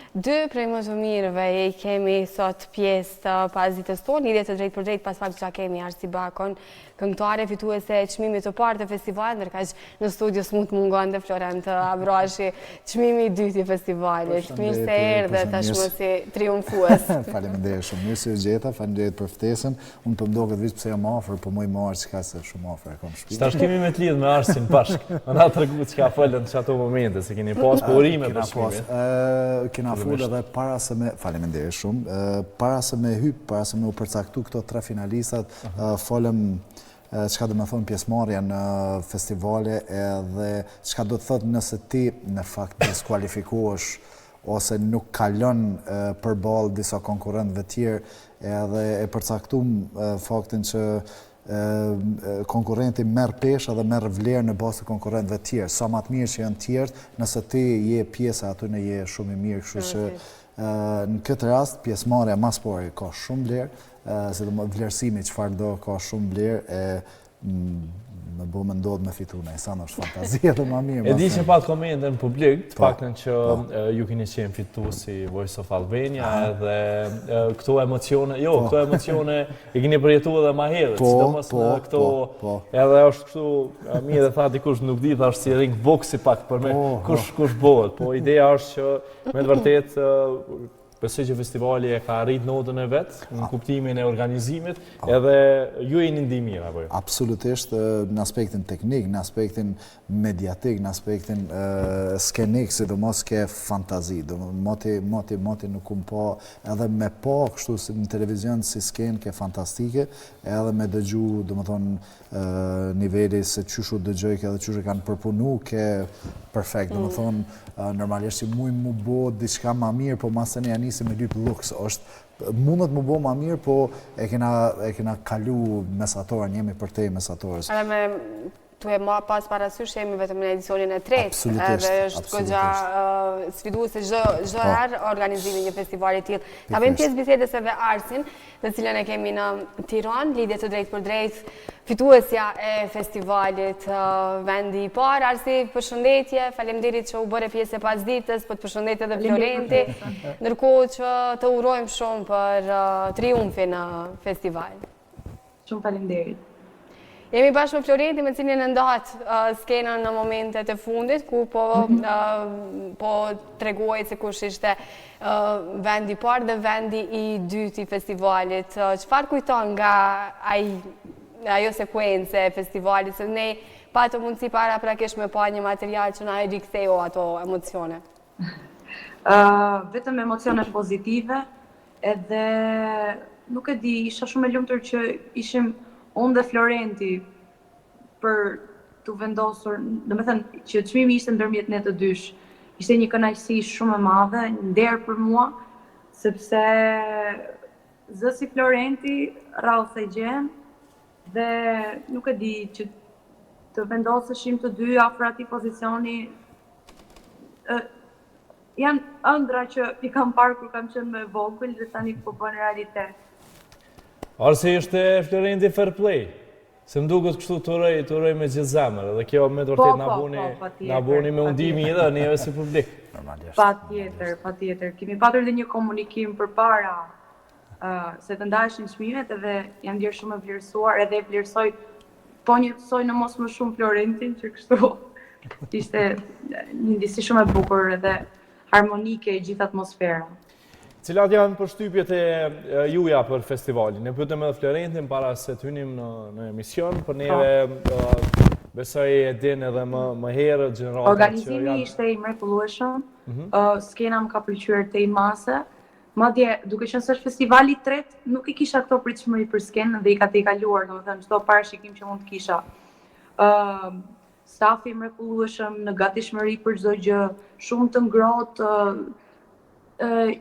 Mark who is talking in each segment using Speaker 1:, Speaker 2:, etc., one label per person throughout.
Speaker 1: Dy prej më të mirëve i kemi sot pjesë të pasditës tonë, lidhje të drejt për drejt pas faktit që kemi Arsi Bakon, këngëtare fituese e çmimit të parë të festivalit, ndërkaq në studio s'mund të mungonte Florent Abrashi, çmimi i dytë i festivalit. Mirë se erdhe tashmë si triumfues.
Speaker 2: Faleminderit shumë. Mirë se u gjeta, faleminderit për ftesën. Unë po mdoket vetë pse jam afër, po më i marr çka se shumë afër kam shtëpi.
Speaker 3: Tash kemi me të lidh me Arsin bashkë. Na tregu çka folën çato momente, se keni pas urime për çmimin.
Speaker 2: Kena folë edhe para se me faleminderit shumë. Para se me hyp, para se me u përcaktu këto tre finalistat, folëm çka do të thonë pjesëmarrja në festivale edhe çka do të thotë nëse ti në fakt diskualifikohesh ose nuk kalon përballë disa konkurrentëve tjerë, edhe e përcaktum faktin që konkurrenti merr peshë dhe merr vlerë në bazë të konkurrentëve tjerë. Sa më të mirë që janë tjerët, nëse ti je pjesë aty në je shumë i mirë, kështu që në këtë rast pjesëmarrja mas pari ka shumë vlerë, sidomos vlerësimi çfarë do ka shumë vlerë, më bo më ndodhë me fitu në Esan, është fantazia dhe ma mirë.
Speaker 3: E di që pat komente në publik, të paktën që ju keni qenë fitu si Voice of Albania, edhe këto emocione, këto emocione i keni përjetu edhe ma herët, sidomos në këto, edhe është kështu, mi edhe tha dikush nuk di, tha është si ring boksi pak për me, kush bëhet, po ideja është që me të vërtet, besoj që festivali e ka arrit notën e vetë, në kuptimin e organizimit, edhe ju e një ndihmim apo jo?
Speaker 2: Absolutisht, në aspektin teknik, në aspektin mediatik, në aspektin skenik, sidomos ke fantazi. Moti nuk kum pa, edhe me pa kështu në televizion si sken ke fantastike, edhe me dëgju, do më thonë, niveli se qyshu dëgjoj edhe qyshu kanë përpunu, ke perfekt, do më thonë, normalisht që muj mu bo diçka ma mirë, po masën e janisi me lyp luks, mundet mu bo ma mirë, po e kena kalu mesatorën, jemi për te mesatorës.
Speaker 1: Edhe me tu e ma pas parasysh jemi vetëm në edicionin e tretë, edhe është këgja sfiduese çdo herë organizimi një festivali tillë. Ta bëjmë pjesë bisedës edhe Arsin, të cilën e kemi në Tiranë, lidhje të drejtë për drejtë, fituesja e festivalit vendi i parë. Arsi, përshëndetje, faleminderit që u bëre pjesë e pasditës, po të përshëndet edhe Florenti, ndërkohë që të urojmë shumë për triumfin në festival.
Speaker 4: Shumë faleminderit.
Speaker 1: Jemi bashkë me Florenti, me cilin e ndahat skenën në momentet e fundit, ku po tregoj se kush ishte vendi i parë dhe vendi i dytë i festivalit. Çfarë kujton nga ajo sekuencë e festivalit, se ne patëm mundësi para prakesh me pa një material që na e riktheu ato emocione?
Speaker 4: Vetëm emocione pozitive, edhe nuk e di, isha shumë e lumtur që ishim unë dhe Florenti për të vendosur, do me thënë që çmimi ishte ndërmjet ne të dysh, ishte një kënaqësi shumë e madhe, një nder për mua, sepse zësi Florenti rrallë se gjen, dhe nuk e di që të vendoseshim të dy afër atij pozicioni, janë ëndra që i kam parë kur kam qenë me vogël dhe tani po bën realitet.
Speaker 3: Arsi ishte Florenti fair play, se më duket kështu të uroj me gjithë zemër, dhe kjo me të vërtet na buni me undimi edhe neve si publik.
Speaker 4: Patjetër. Kemi patur edhe një komunikim përpara se të ndaheshin çmimet, edhe jam ndjer shumë e vlerësuar, edhe e vlerësoj, po njësoj në mos më shumë Florentin, që kështu ishte një ndjesi shumë e bukur edhe harmonike e gjithë atmosfera.
Speaker 3: Cilat janë përshtypjet e juja për festivalin? Ne pyetëm edhe Florentin para se të hynim në emision, për neve besoj e din edhe më herë gjeneratat.
Speaker 4: Organizimi ishte i mrekullueshëm, skena më ka pëlqyer te i mase, madje duke qenë se është festivali i tretë, nuk i kisha këto pritshmëri për skenën dhe i ka të kaluar, domethënë çdo parashikim që mund të kisha. Stafi i mrekullueshëm në gatishmëri për çdo gjë, shumë të ngrohtë,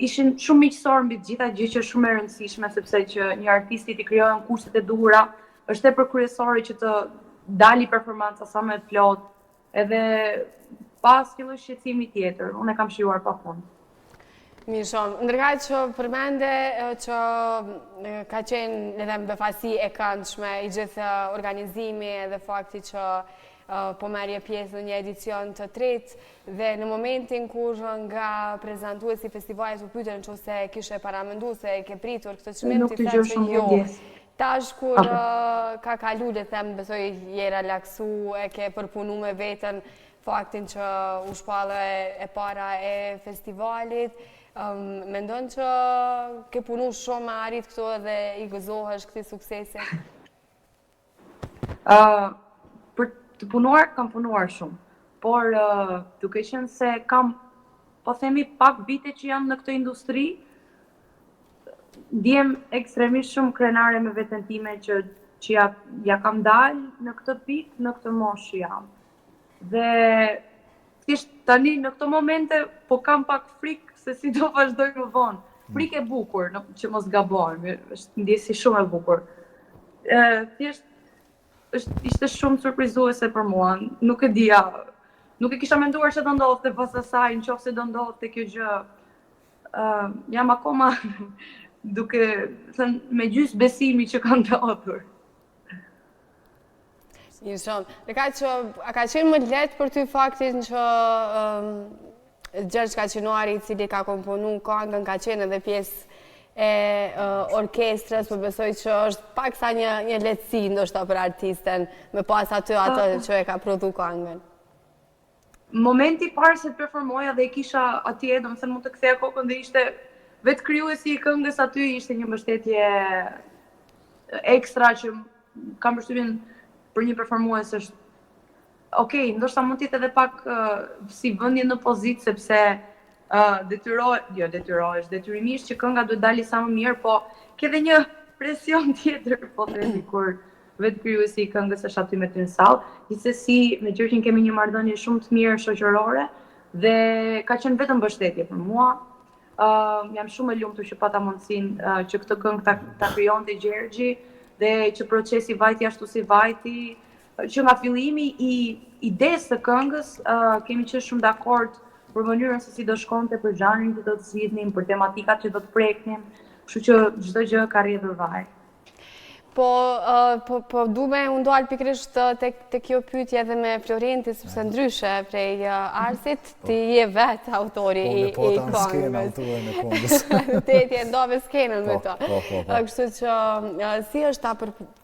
Speaker 4: ishin shumë miqësor mbi të gjitha, gjë që është shumë e rëndësishme, sepse që një artisti t'i krijohen kushtet e duhura, është tepër kryesore që të dali performanca sa më e plot, edhe pas filloj shqetësimi tjetër, unë e kam shijuar pafund.
Speaker 1: Mirë shumë. Ndërkaq që përmende që ka qenë edhe befasi e këndshme i gjithë organizimi edhe fakti që po merje pjesë në një edicion të tretë dhe në momentin kur nga prezentuesi festivalit u pyetën nëse kishe paramendu se e ke pritur këtë çmim, ti tha që jo. Tash kur ka kalu dhe them, besoj je relaksu, e ke përpunu me vetën faktin që u shpallë e para e festivalit, mendon që ke punu shumë me arrit këto dhe i gëzohesh këtij suksesi?
Speaker 4: Për të punuar, kam punuar shumë, por duke qenë se kam, po themi, pak vite që jam në këtë industri, ndjem ekstremisht shumë krenare me veten time që ja kam dalë në këtë pikë, në këtë moshë jam. Dhe thjesht tani në këto momente po kam pak frikë se si do vazhdoj më vonë. Frikë e bukur, që mos gabojmë, është ndjesi shumë e bukur. Thjesht ishte shumë surprizuese për mua, nuk e dija, nuk e kisha menduar që do ndodhte pas asaj, nëse do ndodhte kjo gjë. Jam akoma duke thënë me gjysë besimi që ka ndodhur.
Speaker 1: Mirë shumë. A ka qenë më lehtë për ty faktin që Gjergj Kaçinuari, i cili ka komponu këngën, ka qenë edhe pjesë e orkestrës, po besoj që është paksa një lehtësi ndoshta për artisten me pas aty atë që e ka prodhu këngën.
Speaker 4: Momenti parë se të performoja dhe i kisha atje, domethënë mund të ktheja kokën dhe ishte vetë krijuesi i këngës aty, ishte një mbështetje ekstra që kam përshtypjen për një performues është okej, ndoshta mund të jetë edhe pak si vëndje në pozitë, sepse detyrimisht që kënga duhet dali sa më mirë, po ke edhe një presion tjetër, po themi, kur vetë krijuesi i këngës është aty me ty në sallë. Gjithsesi, me Gjergjin kemi një marrëdhënie shumë të mirë shoqërore dhe ka qenë vetëm mbështetje për mua. Jam shumë e lumtur që pata mundësinë që këtë këngë ta krijonte Gjergji dhe që procesi vajti ashtu si vajti, që nga fillimi i idesë së këngës kemi qenë shumë dakord për mënyrën se si do shkonte, për zhanrin që do të zgjidhnim, për tematikat që do të preknim, kështu që çdo gjë ka rrjedhur vaj.
Speaker 1: Po du me undal pikrisht të kjo pyetje edhe me Florenti, sepse ndryshe prej Arsit, ti je vetë autori i këngës. Ti je ndove skenën me to. Kështu që si është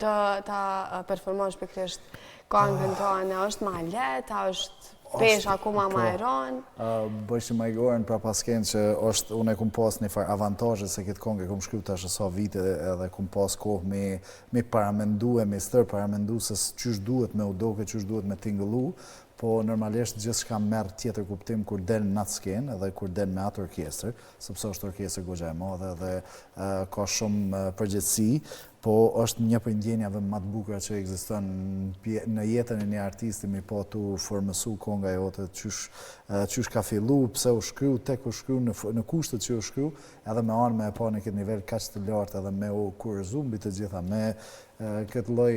Speaker 1: ta performosh pikrisht këngën tonë, është ma lehtë, është pesh akoma ma e ronë?
Speaker 2: Bëshë ma i gorën pra pasken që është, unë e kumë pas një farë avantajë se këtë kongë e kumë shkryp të ashtë sa vite edhe kumë pas kohë me paramendu me stërë paramendu se qysh duhet me udoke, qysh duhet me tingëllu, po normalisht gjithë shka merë tjetër kuptim kur del në atë skenë edhe kur del me atë orkestër, sepse është orkestër gogja e madhe dhe ka shumë përgjithësi, po është një për ndjenjave më të bukura që ekziston në jetën e një artisti, mi po tu formësu konga jote, qysh ka fillu, pse u shkryu, tek u shkryu, në kushtet që u shkryu, edhe me anë me e po në këtë nivel kaq të lartë edhe me u kurëzu mbi të gjitha, me këtë lloj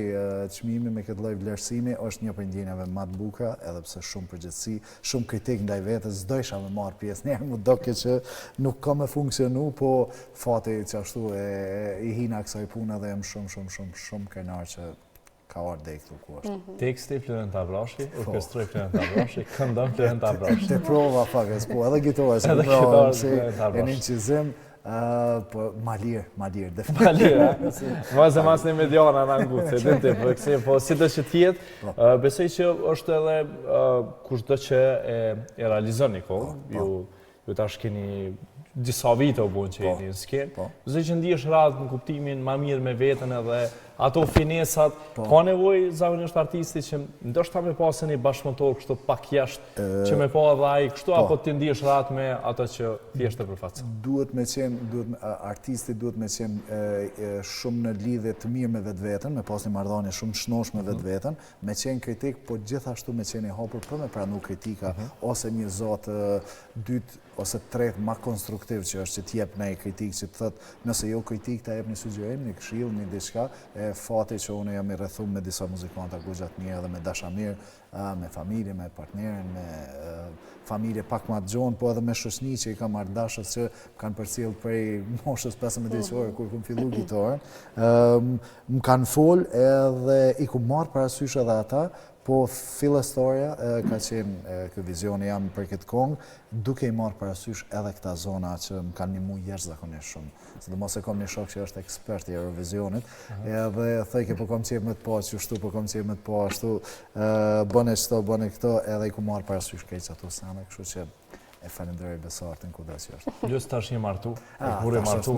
Speaker 2: çmimi, me këtë lloj vlerësimi, është një për ndjenjave më të bukura, edhe pse shumë përgjithësi, shumë kritik ndaj vetes, s'do isha me marr pjesë njerë, më doke që nuk ka me funksionu, po fati që ashtu i hina kësaj pune dhe jam shumë krenar që ka ardhur deri këtu ku është.
Speaker 3: Teksti Florent Abrashi, orkestroi Florent Abrashi, këndon Florent Abrashi.
Speaker 2: Te prova fakës, po edhe gitarë, edhe gitarë, e një qizim, po ma lirë, definitivt.
Speaker 3: Mas e mas një mediana në angutë, se din të po si do që tjetë, besoj që është edhe kushdo që e realizon një kohë, ju tash keni disa vite o bunë që jeni në skenë, besoj që ndi është radhë në kuptimin ma mirë me vetën edhe ato finesat, ka nevoj zavisht artisti që ndoshta me pasën i bashkëmontor kështu pak jashtë, që me pa edhe ai kështu, apo ti ndihesh rahat me ato që thjesht e përfaqëson.
Speaker 2: Duhet me qenë, artisti duhet me qenë shumë në lidhje të mirë me vetveten, me pas një marrëdhënie shumë të shnosh me vetveten, me qenë kritik, po gjithashtu me qenë i hapur për me pranu kritika, ose një zot dytë ose tretë ma konstruktiv që është që t'jep në kritik që të thëtë nëse jo kritik t'a jep një sugjerim, një këshill, një diçka, e fati që unë jam i rrethum me disa muzikanta goxha të mirë edhe me dasha mirë, me familje, me partnerin, me familje pak ma të gjonë, po edhe me shoqni që i kam marrë dashës që kanë përcjell prej moshës 15 vjeçore kur kum fillu gitarën. Më kanë fol edhe i kum marrë parasysh edhe ata, Po fillëstoria ka qenë ky vizioni jam për këtë kongë, duke i marrë parasysh edhe këta zona që më kanë ndihmuar jashtëzakonisht shumë. Sidomos e kam një shok që është ekspert i Eurovisionit, edhe thej po kam qejf me të pa ashtu, po kam qejf me të pa ashtu, bëne çto, bëne këto, edhe i ku marr parasysh keq ato sene, kështu që e falenderoj besartin kudo që është.
Speaker 3: Just tash një martu. Kur e martu.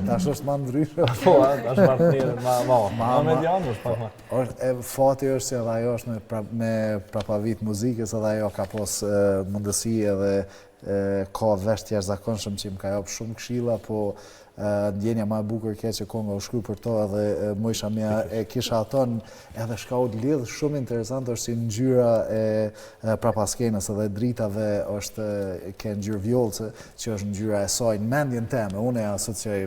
Speaker 2: Tash është më ndryshe.
Speaker 3: Po, tash marrëdhënie ma median është pak më.
Speaker 2: Fati është se edhe ajo është me prapavit muzikës, edhe ajo ka pas mundësi edhe ka vesh të jashtëzakonshëm që më ka jap shumë këshilla, po ndjenja më e bukur që Konga u shkruaj për to edhe mojsha mia e kisha aton edhe shkaut lidh shumë interesant është si ngjyra e prapaskenës edhe dritave është ke ngjyrë vjollce që është ngjyra e saj në mendjen time unë e asocioj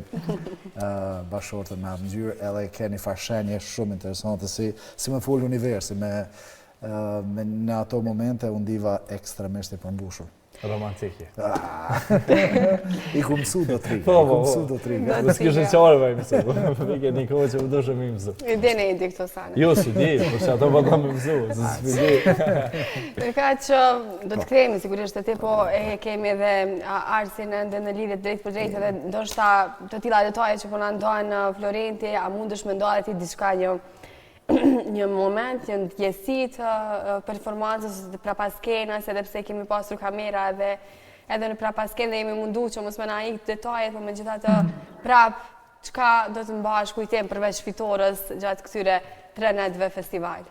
Speaker 2: bashkëshortën me atë ngjyrë edhe ke një farshenje shumë interesante si më fol universi me në ato momente u ndiva ekstremisht i përmbushur.
Speaker 3: Romantike.
Speaker 2: I ku mësu do të ri.
Speaker 3: Po, s'kishe qarë vaj mësu. Vike një kohë që më doshe mi mësu.
Speaker 1: I dine i di këto sane.
Speaker 3: Jo, si di, por që ato po ta me mësu, se s'pi di.
Speaker 1: Në ka që do të kremi, sigurisht e ti po e kemi edhe Arsin edhe në lidhjet drejt për drejt edhe ndoshta të tilla detaje që po na ndojnë Florenti, a mundesh me ndohet ti diçka një moment, një ndjesi të performancës të prapaskenës, edhe pse kemi pasur kamera edhe në prapaskenë dhe jemi mundu që mos me na ikë detajet, po me gjitha të çka do të mbash kujtim përveç fitores gjatë këtyre 3 netëve festival?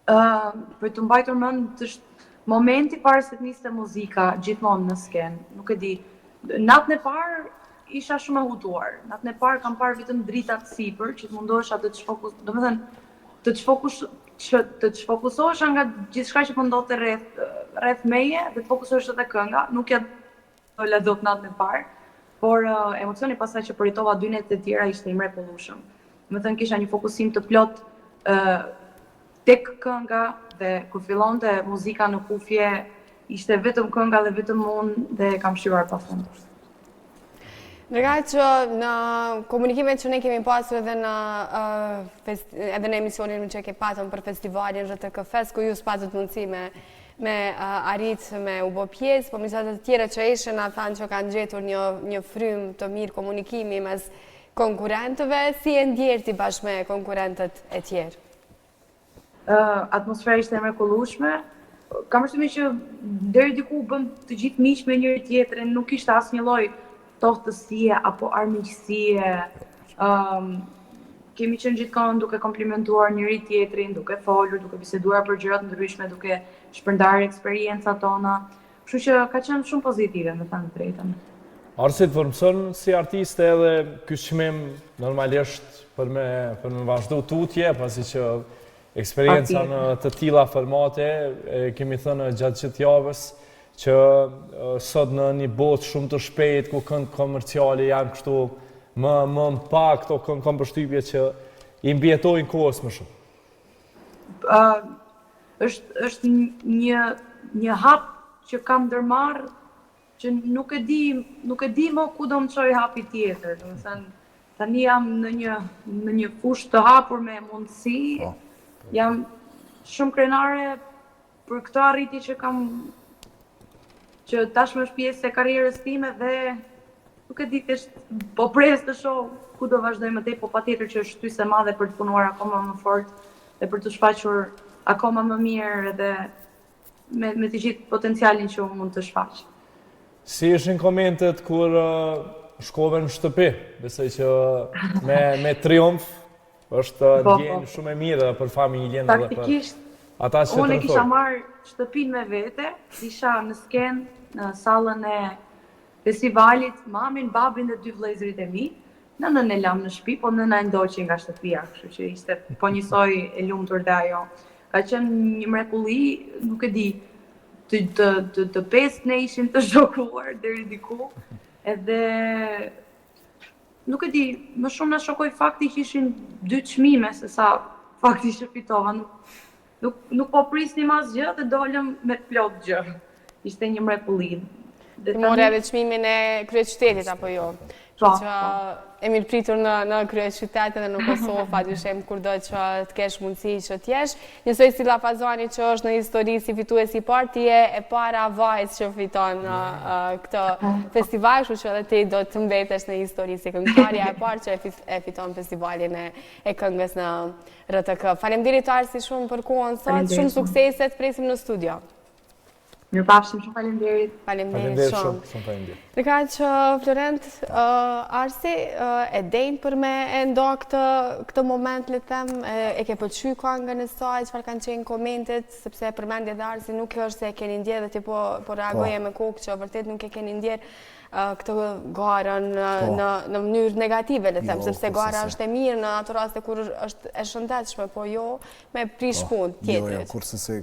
Speaker 4: Për të mbajtur mend është momenti parë se të niste muzika gjithmonë në skenë, nuk e di. Natën e parë isha shumë e hutuar. Natën e parë kam parë vetëm dritat sipër, që të mundohesha të të çfokusohesh nga gjithçka që po ndodhte rreth meje dhe të fokusohesh te kënga, nuk ja dola dot natën e parë, por emocioni pasaj që përjetova 2 netë të tjera ishte i mrekullueshëm. Do të thënë kisha një fokusim të plot tek kënga dhe kur fillonte muzika në kufje ishte vetëm kënga dhe vetëm unë dhe kam shqyruar pafund.
Speaker 1: Ndërka që në komunikimet që ne kemi pasur edhe në emisionin që ke patëm për festivalin RTK Fest, ku ju s'patët mundësi me arrit me u bë pjesë, po misat të tjera që ishin a thanë që kanë gjetur një frym të mirë komunikimi mes konkurentëve, si e ndjerti bashkë me konkurentët e tjerë?
Speaker 4: Atmosfera ishte e mrekullueshme. Kam përshtypjen që deri diku bëm të gjithë miq me njëri tjetrin, nuk ishte asnjë lloj tohtësie apo armiqësie. Kemi qenë gjithkohon duke komplimentuar njëri tjetrin, duke folur, duke biseduar për gjëra të ndryshme, duke shpërndarë eksperiencat tona. Kështu që ka qenë shumë pozitive, me thënë të drejtën.
Speaker 3: Arsit përmëson si artiste edhe ky çmim normalisht për me vazhdu tutje, pasi që eksperienca në të tilla formate kemi thënë gjatë gjithë javës, që sot në një botë shumë të shpejt, ku këngë komerciale janë kështu më në pak, këto këngë kam përshtypje që i mbjetojnë kohës më shumë.
Speaker 4: Është një hap që kam ndërmarrë që nuk e di më ku do më çoj hapi tjetër. Do të thënë, tani jam në një fushë të hapur me mundësi. Jam shumë krenare për këtë arritje që kam, që tashmë është pjesë e karrierës time dhe nuk e di po pres të shoh ku do vazhdoj më tej, po patjetër që është shtysë e madhe për të punuar akoma më fort dhe për të shfaqur akoma më mirë edhe me të gjithë potencialin që unë mund të shfaq.
Speaker 3: Si ishin komentet kur shkove në shtëpi? Besoj që me triumf është ndjenjë shumë e mirë për familjen edhe për ata që
Speaker 4: unë e kisha marrë shtëpinë me vete, isha në skenë, në sallën e festivalit, mamin, babin dhe 2 vëllezërit e mi, nënën e lam në shtëpi, po nëna e ndoqi nga shtëpia, kështu që ishte po njësoj e lumtur dhe ajo. Ka qenë një mrekulli, nuk e di, të 5 ne ishin të shokuar deri diku, edhe nuk e di, më shumë na shokoi fakti që ishin 2 çmime se sa fakti që fitova. Nuk po prisnim asgjë dhe dolëm me plot gjë. Ishte një mrekulli.
Speaker 1: Ti more edhe çmimin e kryeqytetit apo jo? që e mirë pritur në krye qytetin dhe në Kosovë, pa dyshem kur do që të kesh mundësi që t'jesh. Njësoj si Lafazani që është në histori si fitues i parë, ti e para vajzë që fiton këtë festival, kështu që edhe ti do të mbetesh në histori si këngëtarja e parë që e fiton festivalin e këngës në RTK. Faleminderit Arsi shumë për kohën sot, shumë sukseset, presim në studio.
Speaker 4: Mirëpafshim, shumë faleminderit.
Speaker 1: Faleminderit shumë. Në ka që Florent Arsi e denjë për me e ndo këtë moment le them, e ke pëlqy këngën e saj, çfarë kanë qenë komentet, sepse përmendje dhe Arsi nuk është se e keni ndjerë dhe ti po reagoje me kokë që vërtet nuk e keni ndjerë këtë garën në mënyrë negative, le them, sepse gara është e mirë në ato raste kur është e shëndetshme, po jo me prish punë tjetrit.
Speaker 2: Jo,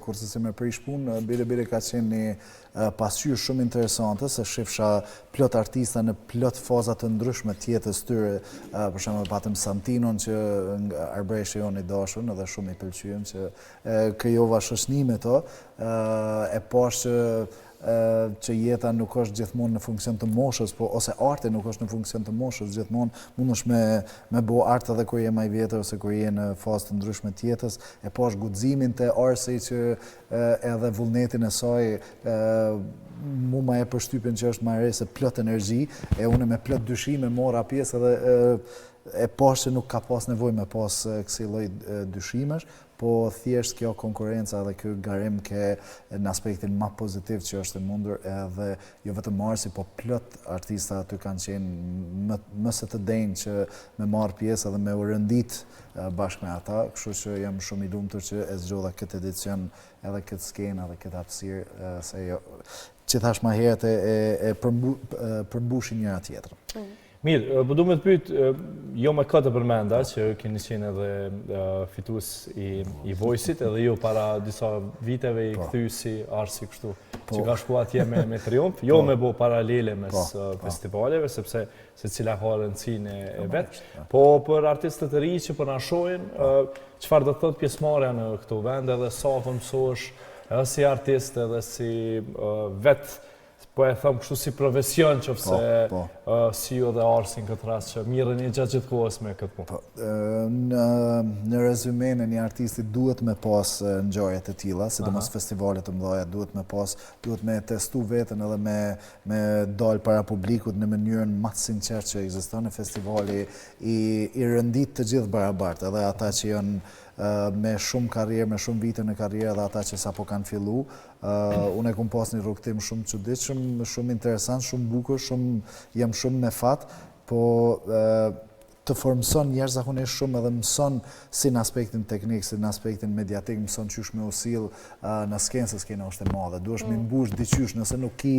Speaker 2: kurse se me prish punë, bire ka qenë një pasqyrë shumë interesante, se shifsha plot artista në plot faza të ndryshme tjetës tyre, për shembull patëm Santinon që arbëreshë jonë i dashur edhe shumë i pëlqyen që krijova shoqëni me to, e poshtë që jeta nuk është gjithmonë në funksion të moshës, ose arti nuk është në funksion të moshës, gjithmonë mund është me bo art edhe kur je më i vjetër ose kur je në fazë të ndryshme të jetës, e po është guximin të Arsi që edhe vullnetin e saj mu ma e përshtypjen që është marrëse plot energji, e une me plot dyshime mora pjesë edhe e poshtë që nuk ka pas nevojë me pas kësi lloj dyshimesh, po thjesht kjo konkurenca dhe kjo garim ke në aspektin ma pozitiv që është e mundur edhe jo vetëm Arsi, po plot artista aty kanë qenë më se të denjë që me marrë pjesë edhe me u rëndit bashkë me ata, kështu që jam shumë i lumtur që e zgjodha këtë edicion edhe këtë skenë edhe këtë hapësirë, se jo, që thash ma herët e përmbushin njëra tjetrën.
Speaker 3: Mirë, po du me të pytë, jo me këtë përmenda, që keni qenë edhe fitues i Voice-it, edhe jo para disa viteve i këthy si Arsi kështu, që ka shku atje me triumf, jo me bo paralele mes festivaleve, sepse se cila ka rëndësinë e vetë, po për artistët e ri që për na shohin, çfarë do të thotë pjesëmarrja në këto vende dhe sa mësohesh edhe si artist edhe si vetë, po e thëmë kështu si profesion që fse si ju dhe Arsin këtë rast që mirën një gjatë gjithë kohës me këtë punë.
Speaker 2: Në rezumen e një artisti duhet me pas ngjarjet e tilla, sidomos festivalet të mëdha duhet me testu veten edhe me dal para publikut në mënyrën më të sinqertë që ekziston në festivali i rëndit të gjithë barabartë, edhe ata që janë me shumë karrierë, me shumë vite në karrierë dhe ata që sapo kanë fillu. Unë e kom pas një rrugtim shumë çuditshëm, shumë interesant, shumë bukur, jam shumë me fat, po të formëson jashtëzakonisht shumë edhe mëson si në aspektin teknik, si në aspektin mediatik, mëson qysh me usill në skenë, se skena është e madhe. Duhesh me mbush diqysh, nëse nuk ki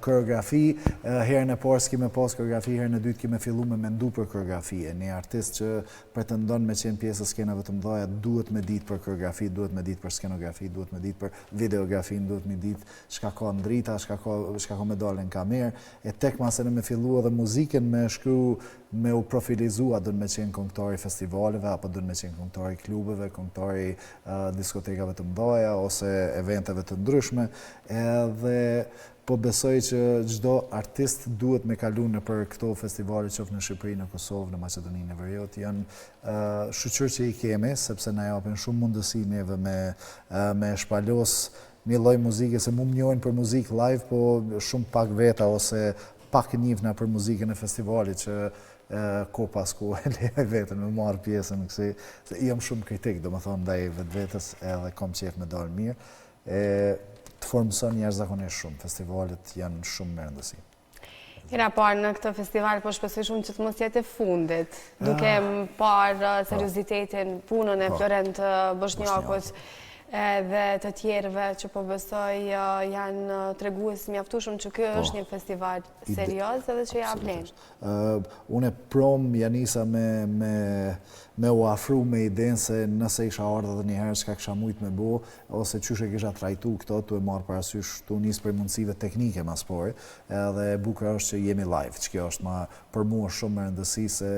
Speaker 2: koreografi, herën e parë s'ki me pas koreografi, herën e dytë ki me fillu me mendu për koreografi. Një artist që pretendon me qenë pjesë e skenave të mëdha duhet me ditë për koreografi, duhet me ditë për skenografi, duhet me ditë për videografi, duhet me ditë çka ka ndrita, çka ka me dalën kamerë, e tek masë me fillu edhe muzikën me shkru me u profilizu, a dënë me qenë këngëtari festivaleve, apo dënë me qenë këngëtari klubeve, këngëtari diskotekave të mdoja, ose eventeve të ndryshme, edhe po besoj që çdo artist duhet me kalu në për këto festivale qoftë në Shqipëri, në Kosovë, në Maqedoninë e Veriut, janë shoqërë që i kemi, sepse na japin shumë mundësi neve me shpalos një lloj muzike, se mu më njohin për muzikë live, po shumë pak veta ose pak njifna për muzikën e festivalit që ko pas ko e le vetën me marë pjesën kësi, se jam shumë kritik, do më thonë ndaj vetës edhe kom qef me dalë mirë, të formëson jashtëzakonisht shumë, festivalet janë shumë me rëndësi.
Speaker 1: Kena parë në këtë festival, po shpresoj shumë që të mos jetë e fundit, duke parë seriozitetin, punën e Florent Boshnjakut, dhe të tjerëve që po besoj janë tregues mjaftueshëm që ky është një festival serioz edhe që ja vlen.
Speaker 2: Unë prom janisa me u afru me idenë se nëse isha ardhur edhe një herë çka kisha mujt me bo, ose çysh e kisha trajtu këto, tu e marr parasysh tu nis për mundësive teknike ma spori, edhe e bukur është që jemi live, që kjo është për mua shumë me rëndësi se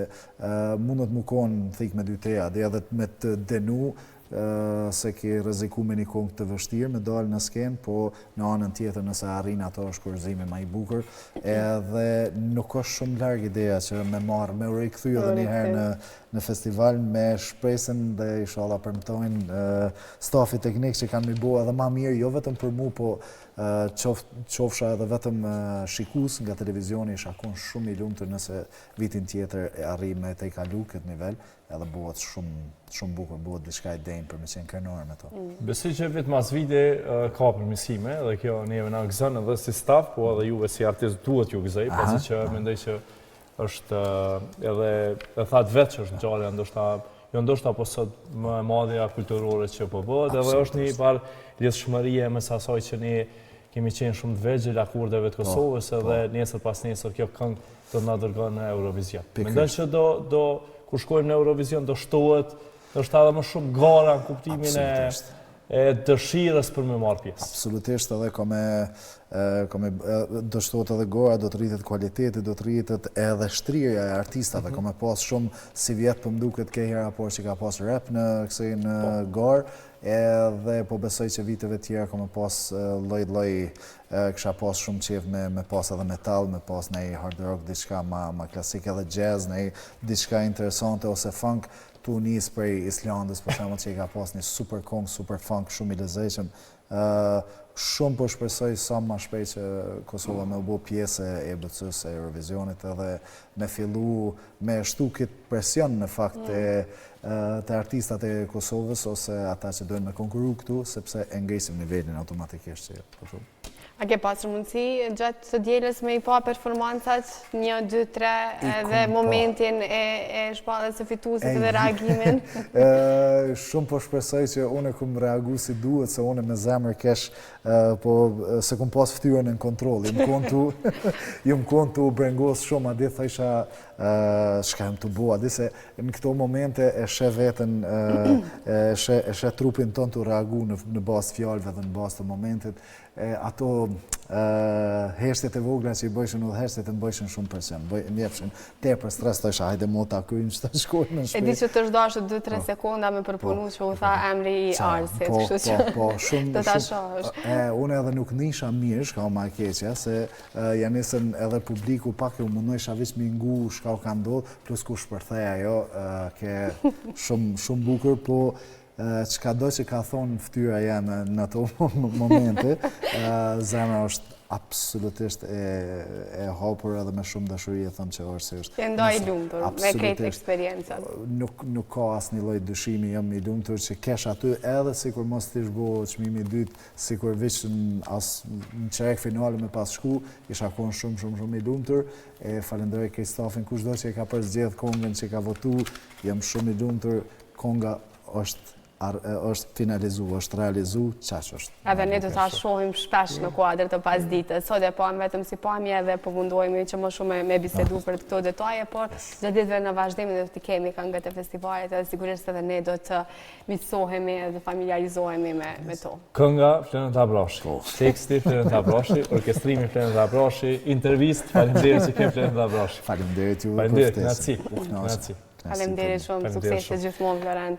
Speaker 2: mundet më konë thik me dy teja, dhe edhe me të denu se ki rreziku me një këngë të vështirë me dalë në skenë, po në anën tjetër nëse arrin ato është kurrëzimi më i bukur, edhe nuk është shumë larg ideja që me u rikthy edhe një herë në festival me shpresën dhe inshallah përmtojnë stafi teknik që kanë mi bo edhe ma mirë, jo vetëm për mu, po qofsha edhe vetëm shikus nga televizioni, isha kun shumë i lumtur nëse vitin tjetër arri me te i kalu këtë nivel, edhe bëhet shumë bukur, bëhet diçka e denjë për me qenë krenore me to.
Speaker 3: Besoj që vetë mas vite ka përmirësime, dhe kjo neve na gëzon edhe si staf, po edhe juve si artist duhet ju gëzoj, pasi që mendoj që është edhe e thatë vetë që është ngjarje ndoshta po sot më e madhja kulturore që po bëhet, edhe është një par lidhshmërie mes asaj që ne kemi qenë shumë të vegjël akordeve të Kosovës, edhe nesër pas nesër kjo këngë do na dërgon në Eurovision. Mendoj që do kur shkojmë në Eurovision do shtohet është edhe më shumë gara në kuptimin e dëshirës për me marrë pjesë.
Speaker 2: Absolutisht, edhe do shtohet edhe gora, do të rritet kualiteti, do të rritet edhe shtrirja e artistave, ka me pas shumë si vjetë për mduket ke hera por që ka pas rap në garë, edhe po besoj që viteve tjera ka me pas loj kësha pas shumë qef me pas edhe metal, me pas nej hard rock, diçka ma klasik edhe jazz, nej diçka interesante ose funk, tu njës prej Islandës, për shemë që i ka pas një super kong, super funk, shumë i lezetshëm. Shumë po shpresoj sa ma shpejt që Kosova me u bo pjesë e EBC-s e Eurovisionit edhe me fillu me shtu këtë presion në fakt të artistat e Kosovës ose ata që dojnë me konkuru këtu, sepse e ngrisim nivelin automatikisht që përshum.
Speaker 1: A ke pasur mundësi gjatë të dielës me i pa performancat 1, 2, 3 edhe momentin e shpallës së fituesit dhe reagimin?
Speaker 2: Shumë po shpresoj që unë kum reagu si duhet, se unë me zemër kesh, po se kum pas ftyrën në kontroll. Jum kontu brengos shumë, a di thajsha shka jem të bua, di se në këto momente e she vetën, e she trupin ton të reagu në bazë fjalëve dhe në bazë të momentit, ato heshtet e vogla që i bëjshën u dhe heshtet e në bëjshën shumë presion, mjefshin tepër stres të isha, hajde mota krymë që të shkojnë në shpejt.
Speaker 1: E di që të shdashë 2-3 sekonda me përpunu që u tha emri i Arsit, kështu që të ta shohësh.
Speaker 2: Unë edhe nuk nisha mirë, shka o ma keqja, se janë nisën edhe publiku pak e u mundoj shavish mi ngu shka o ka ndodhë, plus ku shpërtheja jo, ke shumë bukur, po qka do që ka thonë ftyra jeme në ato momente, zemra është absolutisht e hapur edhe me shumë dashuri e thëmë që është si është.
Speaker 1: Të ndoj lumëtur, me krejtë eksperiencët.
Speaker 2: Nuk ka asë një lojt dëshimi, jam i lumëtur që kesh aty edhe si kur mos t'ish bo qmimi dytë, si kur vishë në qerek finale me pas shku, isha konë shumë i lumëtur, e falenderoj Kristofin, kushdo që e ka përzgjedh kongën që ka votu, jam shumë i lumëtur, konga është finalizu, është realizu, qaq është.
Speaker 1: Edhe ne të ta shohim shpesh në kuadrë të pas ditës. Sot e pam vetëm si pamje dhe po mundohemi që më shumë me bisedu për këto detaje, por gjatë ditëve në vazhdimi dhe të kemi këngët e festivalit edhe sigurisht edhe ne do të miqësohemi dhe familiarizohemi me to.
Speaker 3: Kënga Flenët Abrashi, teksti Flenët Abrashi, orkestrimi Flenët Abrashi, intervist, faleminderit që ke Flenët Abrashi.
Speaker 2: Faleminderit ju për ftesën.
Speaker 3: Faleminderit,
Speaker 1: faleminderit shumë, sukses të gjithmonë, Florent.